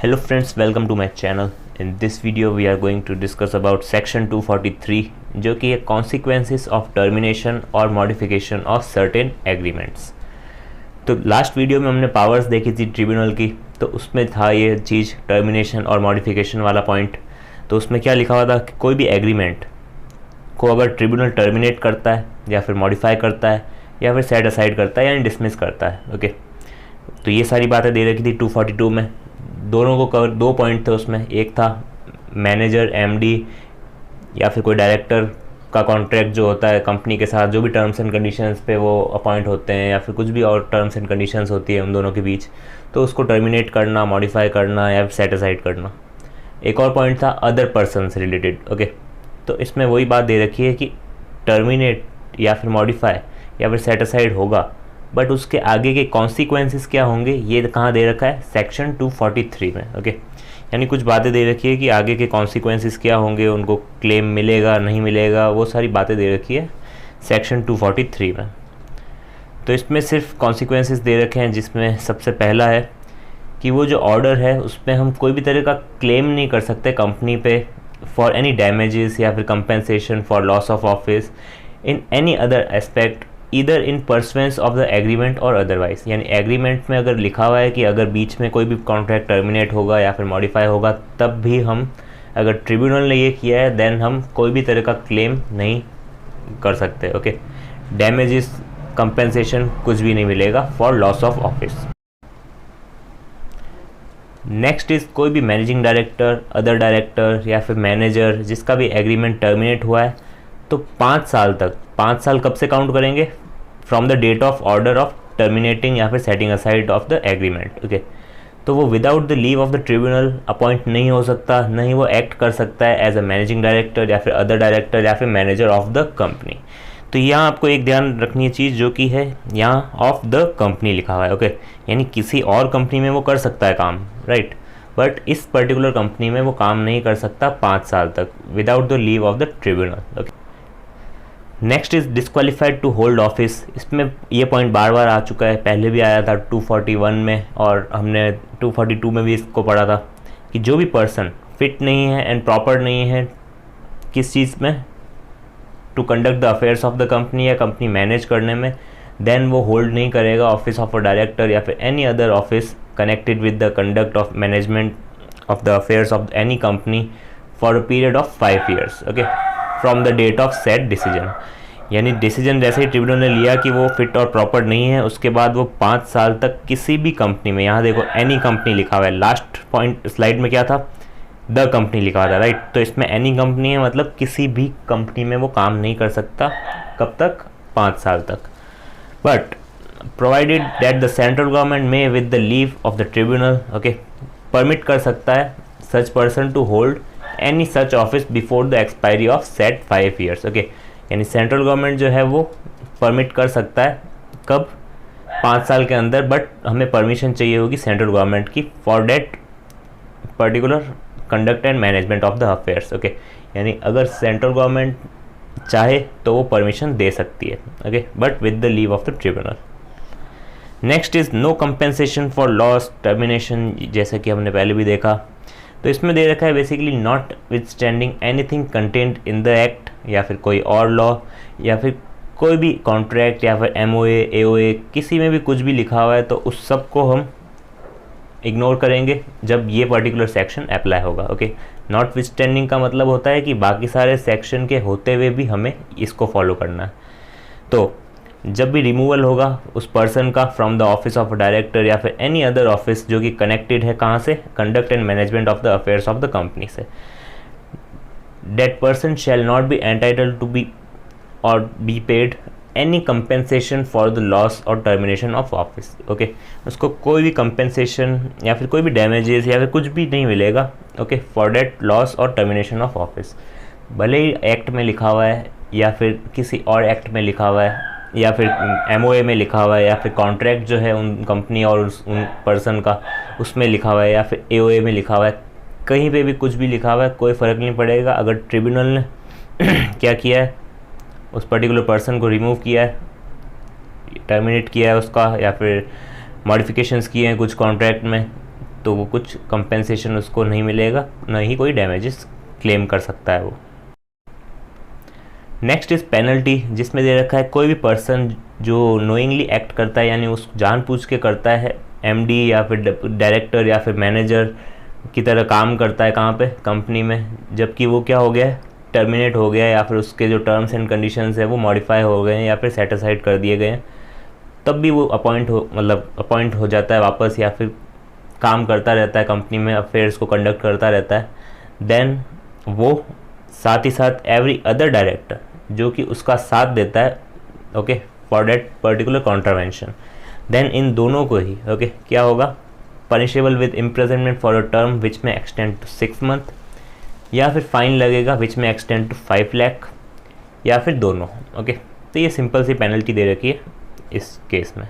Hello friends, welcome to my channel. In this video we are going to discuss about section 243 जो कि है consequences of termination और modification of certain agreements। तो last video में हमने powers देखी थी ट्रिब्यूनल की, तो उसमें था ये चीज़ टर्मिनेशन और मॉडिफिकेशन वाला पॉइंट। तो उसमें क्या लिखा हुआ था कि कोई भी एग्रीमेंट को अगर ट्रिब्यूनल टर्मिनेट करता है या फिर मॉडिफाई करता है या फिर सेट असाइड करता है यानी डिसमिस करता है। ओके, तो ये सारी बातें दे रखी थी 242 में। दोनों को कवर, दो पॉइंट थे उसमें। एक था मैनेजर, एमडी या फिर कोई डायरेक्टर का कॉन्ट्रैक्ट जो होता है कंपनी के साथ, जो भी टर्म्स एंड कंडीशंस पे वो अपॉइंट होते हैं या फिर कुछ भी और टर्म्स एंड कंडीशंस होती है उन दोनों के बीच, तो उसको टर्मिनेट करना, मॉडिफाई करना या फिर सेट असाइड करना। एक और पॉइंट था अदर पर्सन से रिलेटेड। ओके, तो इसमें वही बात दे रखी है कि टर्मिनेट या फिर मॉडिफाई या फिर सेट असाइड होगा, बट उसके आगे के कॉन्सिक्वेंसेस क्या होंगे ये कहाँ दे रखा है, सेक्शन 243 में। ओके, यानी कुछ बातें दे रखी है कि आगे के कॉन्सिक्वेंसेस क्या होंगे, उनको क्लेम मिलेगा नहीं मिलेगा, वो सारी बातें दे रखी है सेक्शन 243 में। तो इसमें सिर्फ कॉन्सिक्वेंसेस दे रखे हैं, जिसमें सबसे पहला है कि वो जो ऑर्डर है उसमें हम कोई भी तरह का क्लेम नहीं कर सकते कंपनी पे फॉर एनी डैमेजेस या फिर compensation for loss of office in any other aspect either in pursuance of the agreement और अदरवाइज। यानी एग्रीमेंट में अगर लिखा हुआ है कि अगर बीच में कोई भी कॉन्ट्रैक्ट टर्मिनेट होगा या फिर मॉडिफाई होगा, तब भी हम, अगर ट्रिब्यूनल ने ये किया है, देन हम कोई भी तरह का क्लेम नहीं कर सकते। ओके, डैमेजेस, कंपेंसेशन कुछ भी नहीं मिलेगा for loss of office. Next is कोई भी मैनेजिंग डायरेक्टर, अदर डायरेक्टर या फिर मैनेजर जिसका भी एग्रीमेंट टर्मिनेट हुआ है, तो 5 साल तक, 5 साल कब से काउंट करेंगे, from the date of order of terminating या फिर setting aside of the agreement. Okay, तो वो without the leave of the tribunal appoint नहीं हो सकता, नहीं वो एक्ट कर सकता है एज अ मैनेजिंग डायरेक्टर या फिर अदर डायरेक्टर या फिर मैनेजर ऑफ द कंपनी। तो यहाँ आपको एक ध्यान रखनी है चीज़, जो कि है यहाँ ऑफ द कंपनी लिखा हुआ है। ओके, यानी किसी और कंपनी में वो कर सकता है काम, राइट, बट इस पर्टिकुलर कंपनी में वो काम नहीं कर सकता 5 साल तक without the leave of the tribunal. Okay, next is disqualified to hold office. इसमें ये पॉइंट बार बार आ चुका है, पहले भी आया था 241 में और हमने 242 में भी इसको पढ़ा था कि जो भी पर्सन फिट नहीं है एंड प्रॉपर नहीं है किस चीज़ में, to conduct the affairs of the company या कंपनी मैनेज करने में, देन वो होल्ड नहीं करेगा ऑफिस ऑफ अ डायरेक्टर या फिर any other office connected with the conduct of management of the affairs of any company for a period of 5 years। Okay, from the date of set decision. यानी decision जैसे ही tribunal ने लिया कि वो fit और प्रॉपर नहीं है, उसके बाद वो 5 साल तक किसी भी कंपनी में, यहाँ देखो एनी कंपनी लिखा हुआ है, लास्ट पॉइंट स्लाइड में क्या था, द कंपनी लिखा हुआ था, राइट, तो इसमें एनी कंपनी है, मतलब किसी भी कंपनी में वो काम नहीं कर सकता। कब तक, 5 साल तक। But provided that the central government में with the leave of the tribunal, okay, permit कर सकता है such person to hold any such office before the expiry of set 5 years। Okay, यानी सेंट्रल गवर्नमेंट जो है वो परमिट कर सकता है, कब, 5 साल के अंदर, बट हमें परमिशन चाहिए होगी सेंट्रल गवर्नमेंट की for that particular conduct and management of the affairs. Okay, यानी अगर सेंट्रल गवर्नमेंट चाहे तो वो परमिशन दे सकती है। Okay, but with the leave of the tribunal. Next is no compensation for loss termination, जैसे कि हमने पहले भी देखा। तो इसमें दे रखा है basically not withstanding anything content in the act, या फिर कोई और लॉ या फिर कोई भी कॉन्ट्रैक्ट या फिर MOA, AOA, किसी में भी कुछ भी लिखा हुआ है, तो उस सब को हम इग्नोर करेंगे जब ये पर्टिकुलर सेक्शन अप्लाई होगा। ओके, नॉट विथस्टैंडिंग का मतलब होता है कि बाकी सारे सेक्शन के होते हुए भी हमें इसको फॉलो करना है। तो जब भी रिमूवल होगा उस पर्सन का from the office of director या फिर एनी अदर ऑफिस जो कि कनेक्टेड है कहाँ से, conduct and management of the affairs of the company से, that person shall not be entitled to be or be paid any compensation for the loss or termination of office. Okay, उसको कोई भी compensation या फिर कोई भी damages या फिर कुछ भी नहीं मिलेगा। Okay, for date loss or termination of office, भले ही एक्ट में लिखा हुआ है या फिर किसी और एक्ट में लिखा हुआ है या फिर MOA में लिखा हुआ है या फिर कॉन्ट्रैक्ट जो है उन कंपनी और उन पर्सन का उसमें लिखा हुआ है या फिर AOA में लिखा हुआ है, कहीं पे भी कुछ भी लिखा हुआ है, कोई फ़र्क नहीं पड़ेगा। अगर ट्रिब्यूनल ने क्या किया है, उस पर्टिकुलर पर्सन को रिमूव किया है, टर्मिनेट किया है उसका, या फिर मॉडिफिकेशंस किए हैं कुछ कॉन्ट्रैक्ट में, तो वो कुछ कंपेंसेशन उसको नहीं मिलेगा, ना ही कोई डैमेजेस क्लेम कर सकता है वो। नेक्स्ट इज़ पेनल्टी, जिसमें दे रखा है कोई भी पर्सन जो नोइंगली एक्ट करता है, यानी उस जानबूझ के करता है, एमडी या फिर डायरेक्टर या फिर मैनेजर की तरह काम करता है कहाँ पे, कंपनी में, जबकि वो क्या हो गया है, टर्मिनेट हो गया है, या फिर उसके जो टर्म्स एंड कंडीशंस है वो मॉडिफाई हो गए हैं या फिर सेट असाइड कर दिए गए हैं, तब भी वो अपॉइंट हो जाता है वापस, या फिर काम करता रहता है कंपनी में, अफेयर्स को कंडक्ट करता रहता है। देन वो साथ ही साथ एवरी अदर डायरेक्टर जो कि उसका साथ देता है, okay, for that particular contravention, then इन दोनों को ही, ओके, क्या होगा, punishable with imprisonment for a term which में एक्सटेंड टू 6 मंथ, या फिर फाइन लगेगा विच में एक्सटेंड टू 5 लाख, या फिर दोनों, ओके। तो ये सिंपल सी पेनल्टी दे रखी है इस केस में।